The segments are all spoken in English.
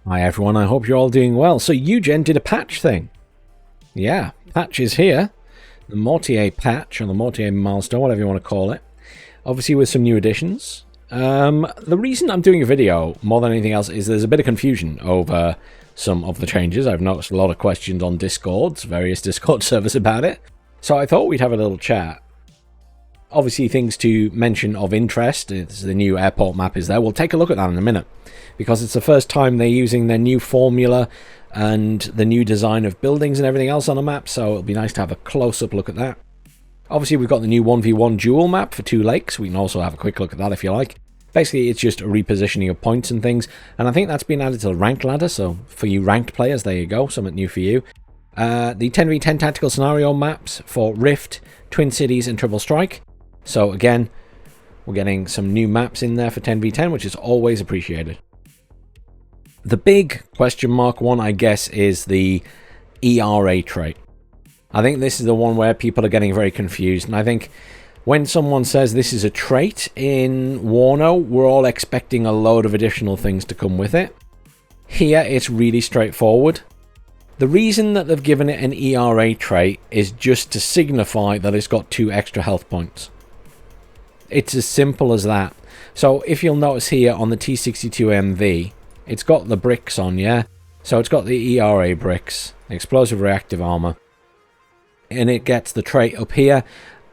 Hi everyone, I hope you're all doing well. So Eugen did a patch thing. Yeah, patch is here. The Mortier patch, or the Mortier milestone, whatever you want to call it. Obviously with some new additions. The reason I'm doing a video, more than anything else, is there's a bit of confusion over some of the changes. I've noticed a lot of questions on Discords, various Discord servers about it. So I thought we'd have a little chat. Obviously things to mention of interest, it's the new airport map is there. We'll take a look at that in a minute, because it's the first time they're using their new formula and the new design of buildings and everything else on a map, so it'll be nice to have a close-up look at that. Obviously we've got the new 1v1 duel map for 2 lakes. We can also have a quick look at that if you like. Basically it's just a repositioning of points and things, and I think that's been added to the ranked ladder, so for you ranked players, there you go, something new for you. The 10v10 tactical scenario maps for Rift, Twin Cities and Triple Strike. So again, we're getting some new maps in there for 10v10, which is always appreciated. The big question mark one, I guess, is the ERA trait. I think this is the one where people are getting very confused, and I think when someone says this is a trait in WARNO, we're all expecting a load of additional things to come with it. Here, it's really straightforward. The reason that they've given it an ERA trait is just to signify that it's got 2 extra health points. It's as simple as that. So if you'll notice here on the T62MV, it's got the bricks on, yeah? So it's got the ERA bricks, explosive reactive armor, and it gets the trait up here,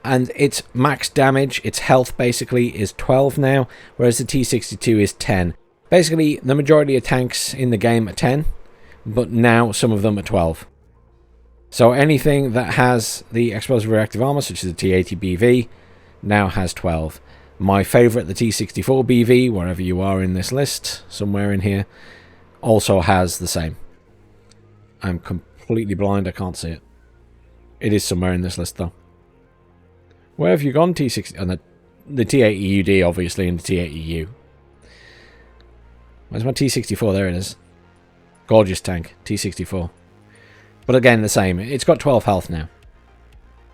and its max damage, its health basically is 12 now, whereas the T62 is 10. Basically, the majority of tanks in the game are 10, but now some of them are 12. So anything that has the explosive reactive armor, such as the T80BV, now has 12. My favourite, the T64BV, wherever you are in this list, somewhere in here, also has the same. I'm completely blind, I can't see it. It is somewhere in this list though. Where have you gone, T60? And the T80UD, obviously, and the T80U. Where's my T64? There it is. Gorgeous tank, T64. But again, the same. It's got 12 health now.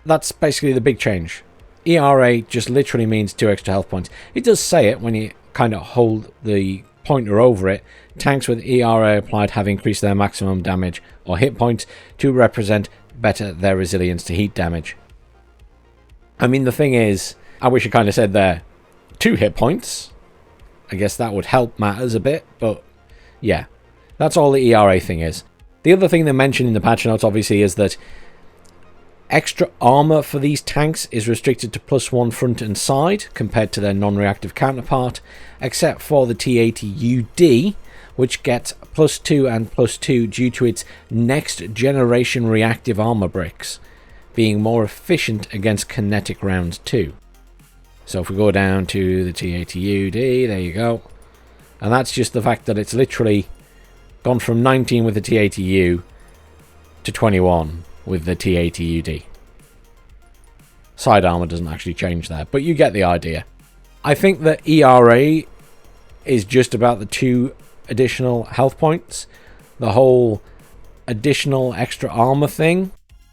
That's basically the big change. ERA just literally means 2 extra health points. It does say it when you kind of hold the pointer over it. Tanks with ERA applied have increased their maximum damage or hit points to represent better their resilience to heat damage. I mean, the thing is, I wish I kind of said there 2 hit points. I guess that would help matters a bit, but yeah, that's all the ERA thing is. The other thing they mentioned in the patch notes, obviously, is that extra armor for these tanks is restricted to +1 front and side compared to their non-reactive counterpart, except for the T80UD, which gets +2 and +2 due to its next generation reactive armor bricks being more efficient against kinetic rounds too. So if we go down to the T80UD, there you go, and that's just the fact that it's literally gone from 19 with the T80U to 21 with the T80UD. Side armor doesn't actually change there, but you get the idea. I think that ERA is just about the 2 additional health points. The whole additional extra armor thing,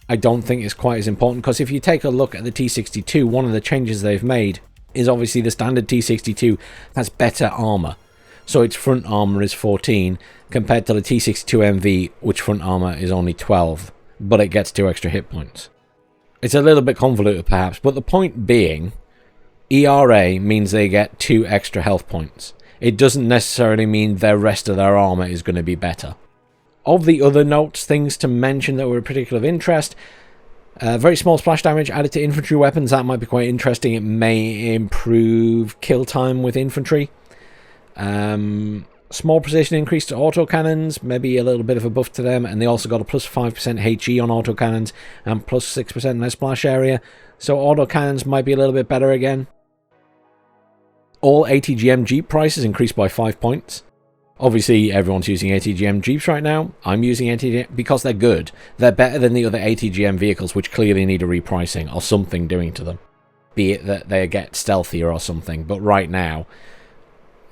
I don't think is quite as important, because if you take a look at the T62, one of the changes they've made is obviously the standard T62 has better armor. So its front armor is 14 compared to the T62MV, which front armor is only 12. But it gets 2 extra hit points. It's a little bit convoluted perhaps, but the point being, ERA means they get 2 extra health points. It doesn't necessarily mean the rest of their armor is going to be better. Of the other notes, things to mention that were of particular interest, very small splash damage added to infantry weapons. That might be quite interesting. It may improve kill time with infantry. Small precision increase to autocannons, maybe a little bit of a buff to them, and they also got a +5% HE on autocannons and +6% less splash area, so autocannons might be a little bit better again. All ATGM Jeep prices increased by 5 points. Obviously everyone's using ATGM Jeeps right now. I'm using ATGM because they're good. They're better than the other ATGM vehicles, which clearly need a repricing or something doing to them. Be it that they get stealthier or something, but right now,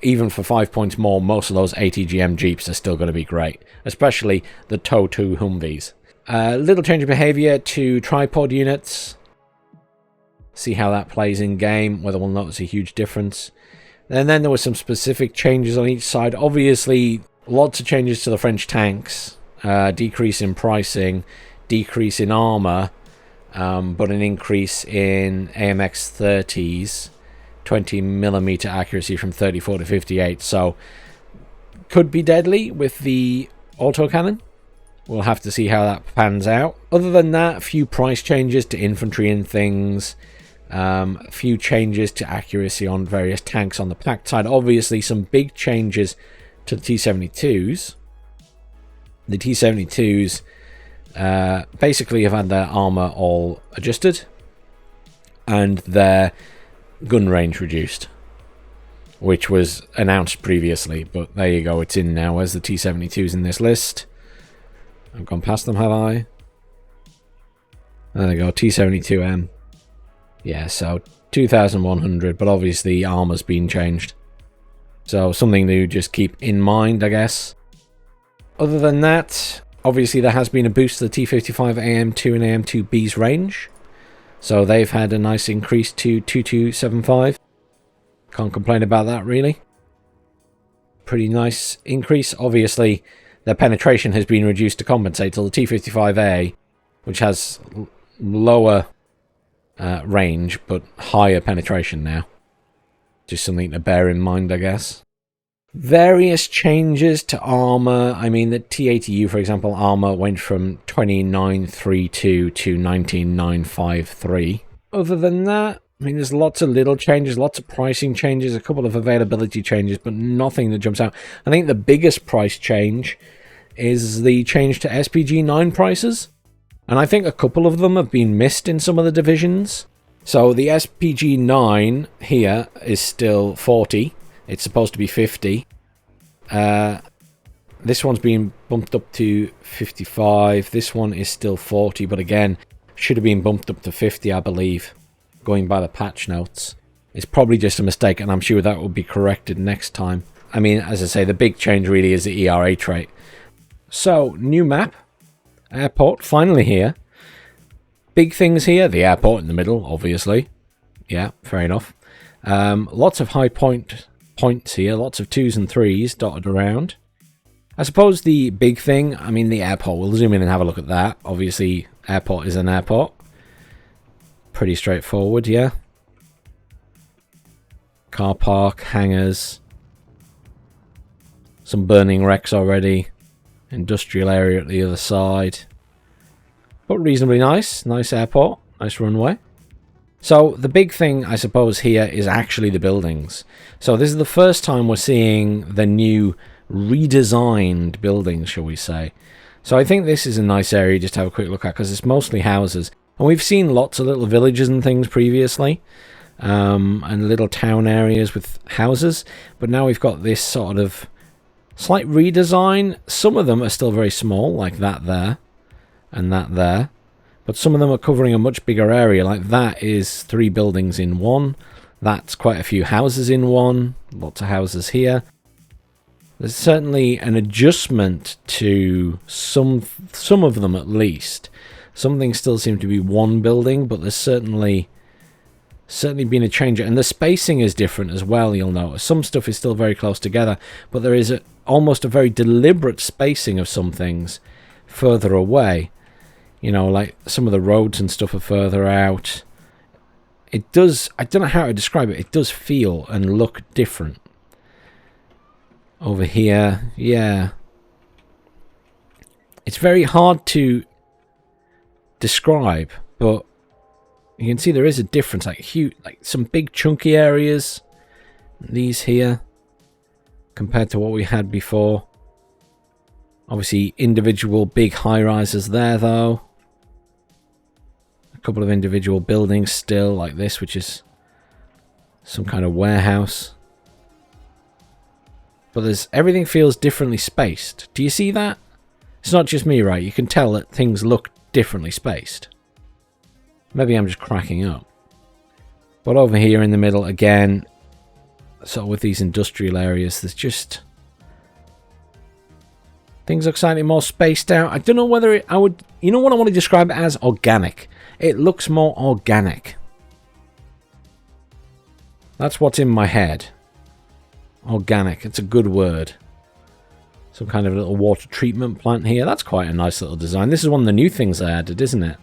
even for 5 points more, most of those ATGM Jeeps are still going to be great, especially the TOW 2 Humvees. Little change of behaviour to tripod units. See how that plays in game, whether we'll notice a huge difference. And then there were some specific changes on each side. Obviously, lots of changes to the French tanks, decrease in pricing, decrease in armor, but an increase in AMX 30s, 20mm accuracy from 34 to 58. So could be deadly with the autocannon. We'll have to see how that pans out. Other than that, a few price changes to infantry and things. A few changes to accuracy on various tanks on the packed side. Obviously, some big changes to the T-72s. The T-72s basically have had their armor all adjusted and their gun range reduced, which was announced previously, but there you go, it's in now as the T-72s in this list. I've gone past them, have I? There they go, T-72M. Yeah, so 2,100, but obviously armor's been changed. So something to just keep in mind, I guess. Other than that, obviously there has been a boost to the T-55 AM2 and AM2B's range. So they've had a nice increase to 2275. Can't complain about that, really. Pretty nice increase. Obviously, their penetration has been reduced to compensate till the T-55A, which has lower range, but higher penetration now. Just something to bear in mind, I guess. Various changes to armor. I mean, the T-80U, for example, armor went from 2932 to 19953. Other than that, I mean, there's lots of little changes, lots of pricing changes, a couple of availability changes, but nothing that jumps out. I think the biggest price change is the change to SPG-9 prices. And I think a couple of them have been missed in some of the divisions. So the SPG-9 here is still 40. It's supposed to be 50. This one's been bumped up to 55. This one is still 40, but again, should have been bumped up to 50, I believe, going by the patch notes. It's probably just a mistake, and I'm sure that will be corrected next time. I mean, as I say, the big change really is the ERA trait. So, new map. Airport, finally here. Big things here. The airport in the middle, obviously. Yeah, fair enough. Lots of high points here. Lots of 2s and 3s dotted around. I suppose the big thing, I mean, the airport. We'll zoom in and have a look at that. Obviously, airport is an airport. Pretty straightforward, yeah. Car park, hangars. Some burning wrecks already. Industrial area at the other side. But reasonably nice. Nice airport. Nice runway. So the big thing, I suppose, here is actually the buildings. So this is the first time we're seeing the new redesigned buildings, shall we say. So I think this is a nice area just to have a quick look at, because it's mostly houses. And we've seen lots of little villages and things previously. And little town areas with houses. But now we've got this sort of slight redesign. Some of them are still very small, like that there and that there. But some of them are covering a much bigger area. Like that is 3 buildings in one. That's quite a few houses in one. Lots of houses here. There's certainly an adjustment to some of them at least. Some things still seem to be one building, but there's certainly been a change. And the spacing is different as well, you'll notice. Some stuff is still very close together, but there is almost a very deliberate spacing of some things further away. You know, like some of the roads and stuff are further out. It does, I don't know how to describe it, it does feel and look different. Over here, yeah. It's very hard to describe, but you can see there is a difference, like huge, like some big chunky areas, these here, compared to what we had before. Obviously, individual big high-rises there, though. A couple of individual buildings still, like this, which is some kind of warehouse. But everything feels differently spaced. Do you see that? It's not just me, right? You can tell that things look differently spaced. Maybe I'm just cracking up. But over here in the middle, again, sort of with these industrial areas, there's just... things look slightly more spaced out. I don't know whether I would... You know what I want to describe it as? Organic. It looks more organic. That's what's in my head. Organic. It's a good word. Some kind of little water treatment plant here. That's quite a nice little design. This is one of the new things they added, isn't it?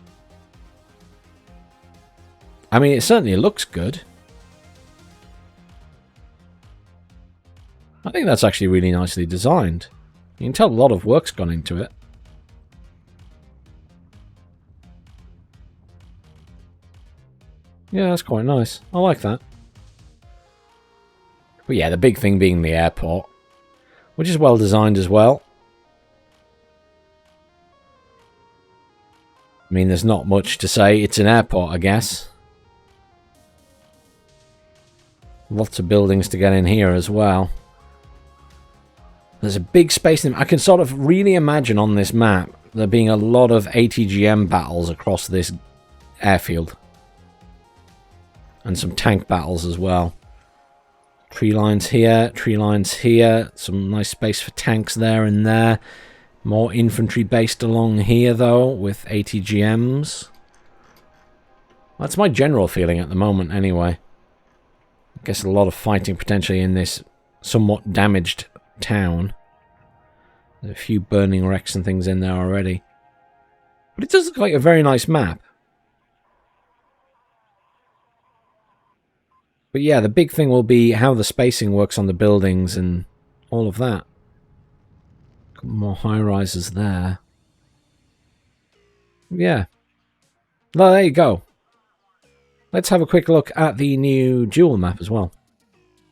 I mean, it certainly looks good. I think that's actually really nicely designed. You can tell a lot of work's gone into it. Yeah, that's quite nice. I like that. But yeah, the big thing being the airport, which is well designed as well. I mean, there's not much to say. It's an airport, I guess. Lots of buildings to get in here as well. There's a big space in. I can sort of really imagine on this map there being a lot of ATGM battles across this airfield. And some tank battles as well. Tree lines here, tree lines here. Some nice space for tanks there and there. More infantry based along here, though, with ATGMs. That's my general feeling at the moment, anyway. I guess a lot of fighting potentially in this somewhat damaged town. There's a few burning wrecks and things in there already. But it does look like a very nice map. But yeah, the big thing will be how the spacing works on the buildings and all of that. Couple more high-rises there. Yeah. Well, there you go. Let's have a quick look at the new duel map as well.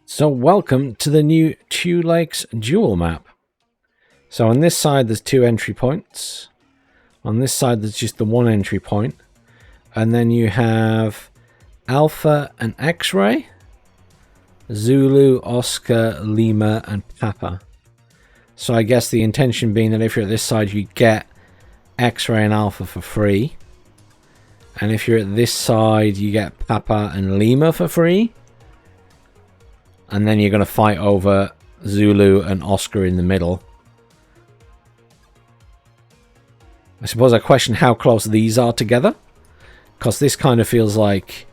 So welcome to the new Two Lakes duel map. So on this side there's 2 entry points. On this side there's just the 1 entry point. And then you have Alpha and X-Ray, Zulu, Oscar, Lima and Papa. So I guess the intention being that if you're at this side you get X-Ray and Alpha for free. And if you're at this side, you get Papa and Lima for free. And then you're going to fight over Zulu and Oscar in the middle. I suppose I question how close these are together. Because this kind of feels like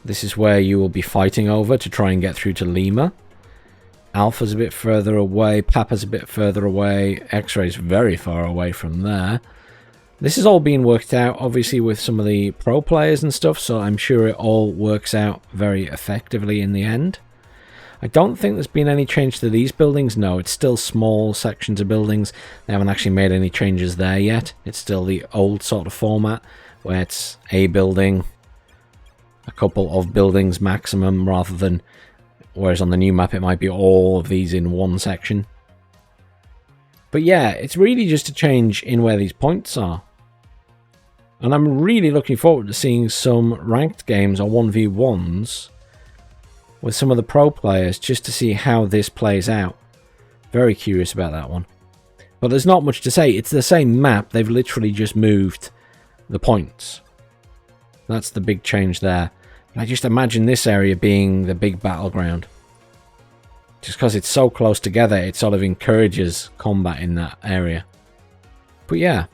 this is where you will be fighting over to try and get through to Lima. Alpha's a bit further away. Papa's a bit further away. X-Ray's very far away from there. This is all being worked out, obviously, with some of the pro players and stuff, so I'm sure it all works out very effectively in the end. I don't think there's been any change to these buildings. No, it's still small sections of buildings. They haven't actually made any changes there yet. It's still the old sort of format, where it's a building, a couple of buildings maximum, rather than, whereas on the new map it might be all of these in one section. But yeah, it's really just a change in where these points are. And I'm really looking forward to seeing some ranked games or 1v1s with some of the pro players just to see how this plays out. Very curious about that one. But there's not much to say. It's the same map. They've literally just moved the points. That's the big change there. And I just imagine this area being the big battleground. Just because it's so close together, it sort of encourages combat in that area. But yeah.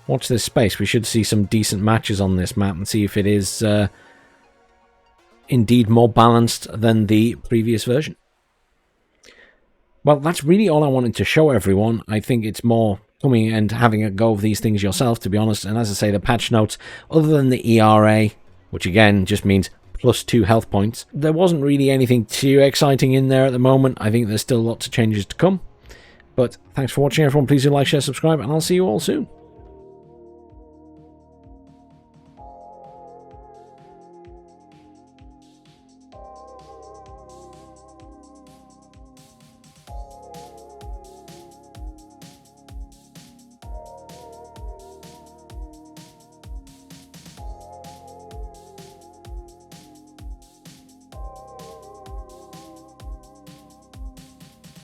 Watch this space. We should see some decent matches on this map and see if it is indeed more balanced than the previous version. Well, that's really all I wanted to show everyone. I think it's more coming and having a go of these things yourself, to be honest. And as I say, the patch notes, other than the ERA, which again just means +2 health points, there wasn't really anything too exciting in there at the moment. I think there's still lots of changes to come. But thanks for watching, everyone. Please do like, share, subscribe, and I'll see you all soon.